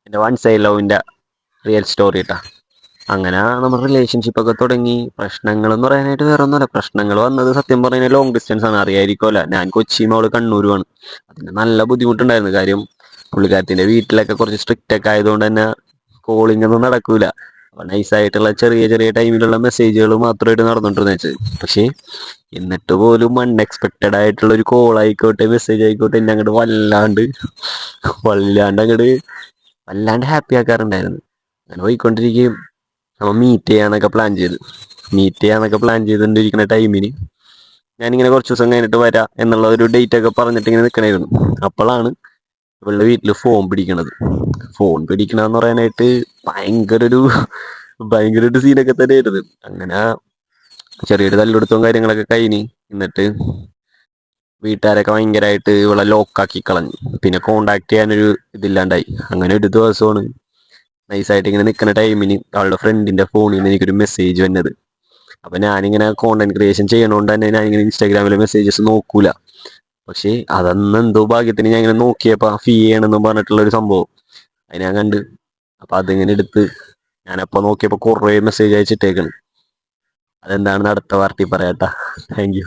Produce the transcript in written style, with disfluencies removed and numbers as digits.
എൻ്റെ one side ലവിൻ്റെ real story കേട്ടാ. അങ്ങനെ നമ്മുടെ റിലേഷൻഷിപ്പ് ഒക്കെ തുടങ്ങി. പ്രശ്നങ്ങൾ എന്ന് പറയാനായിട്ട് വേറെ ഒന്നുമല്ല. പ്രശ്നങ്ങൾ വന്നത് സത്യം പറഞ്ഞാൽ ലോങ് ഡിസ്റ്റൻസ് ആണ്. അറിയായിരിക്കുമല്ലോ, ഞാൻ കൊച്ചിയും അവള് കണ്ണൂരുമാണ്. അതിന് നല്ല ബുദ്ധിമുട്ടുണ്ടായിരുന്നു. കാര്യം പുള്ളിക്കാരത്തിന്റെ വീട്ടിലൊക്കെ കുറച്ച് സ്ട്രിക്റ്റ് ഒക്കെ ആയതുകൊണ്ട് തന്നെ കോളിംഗ് ഒന്നും നടക്കൂല. അപ്പൊ നൈസായിട്ടുള്ള ചെറിയ ചെറിയ ടൈമിലുള്ള മെസ്സേജുകൾ മാത്രമായിട്ട് നടന്നുകൊണ്ടിരുന്ന വെച്ചത്. പക്ഷേ എന്നിട്ട് പോലും അൺഎക്സ്പെക്റ്റഡ് ആയിട്ടുള്ള ഒരു കോൾ ആയിക്കോട്ടെ മെസ്സേജ് ആയിക്കോട്ടെ എന്നെ അങ്ങോട്ട് വല്ലാണ്ട് അങ്ങോട്ട് വല്ലാണ്ട് ഹാപ്പി ആക്കാറുണ്ടായിരുന്നു. അങ്ങനെ പോയിക്കൊണ്ടിരിക്കുകയും നമ്മൾ മീറ്റ് ചെയ്യാന്നൊക്കെ പ്ലാൻ ചെയ്തുകൊണ്ടിരിക്കുന്ന ടൈമിന് ഞാനിങ്ങനെ കുറച്ച് ദിവസം കഴിഞ്ഞിട്ട് വരാം എന്നുള്ള ഒരു ഡേറ്റ് ഒക്കെ പറഞ്ഞിട്ട് ഇങ്ങനെ നിൽക്കണായിരുന്നു. അപ്പോഴാണ് ഇവളുടെ വീട്ടിൽ ഫോൺ പിടിക്കണത്. ഫോൺ പിടിക്കണമെന്ന് പറയാനായിട്ട് ഭയങ്കര ഒരു ഭയങ്കര ഒരു സീനൊക്കെ തന്നെയായിരുന്നു. അങ്ങനെ ചെറിയൊരു തല്ലെടുത്തവും കാര്യങ്ങളൊക്കെ കഴിഞ്ഞ് എന്നിട്ട് വീട്ടുകാരൊക്കെ ഭയങ്കരമായിട്ട് ഇവളെ ലോക്കാക്കി കളഞ്ഞു. പിന്നെ കോണ്ടാക്ട് ചെയ്യാനൊരു ഇതില്ലാണ്ടായി. അങ്ങനെ ഒരു ദിവസമാണ് നൈസായിട്ട് ഇങ്ങനെ നിൽക്കുന്ന ടൈമിന് അവളുടെ ഫ്രണ്ടിന്റെ ഫോണിൽ നിന്ന് എനിക്കൊരു മെസ്സേജ് വന്നത്. അപ്പൊ ഞാനിങ്ങനെ കോണ്ടന്റ് ക്രിയേഷൻ ചെയ്യണോണ്ട് തന്നെ ഞാനിങ്ങനെ ഇൻസ്റ്റാഗ്രാമിലെ മെസ്സേജസ് നോക്കൂല. പക്ഷേ അതന്ന് എന്തോ ഭാഗ്യത്തിന് ഞാൻ ഇങ്ങനെ നോക്കിയപ്പോ ഫീ ചെയ്യണമെന്ന് പറഞ്ഞിട്ടുള്ള ഒരു സംഭവം അത് ഞാൻ കണ്ട്. അപ്പൊ അതിങ്ങനെ എടുത്ത് ഞാനപ്പോ നോക്കിയപ്പോ കുറേ മെസ്സേജ് അയച്ചിട്ടേക്കാണ്. അതെന്താണെന്ന് അടുത്ത പാർട്ടി പറയാട്ടാ. Thank you.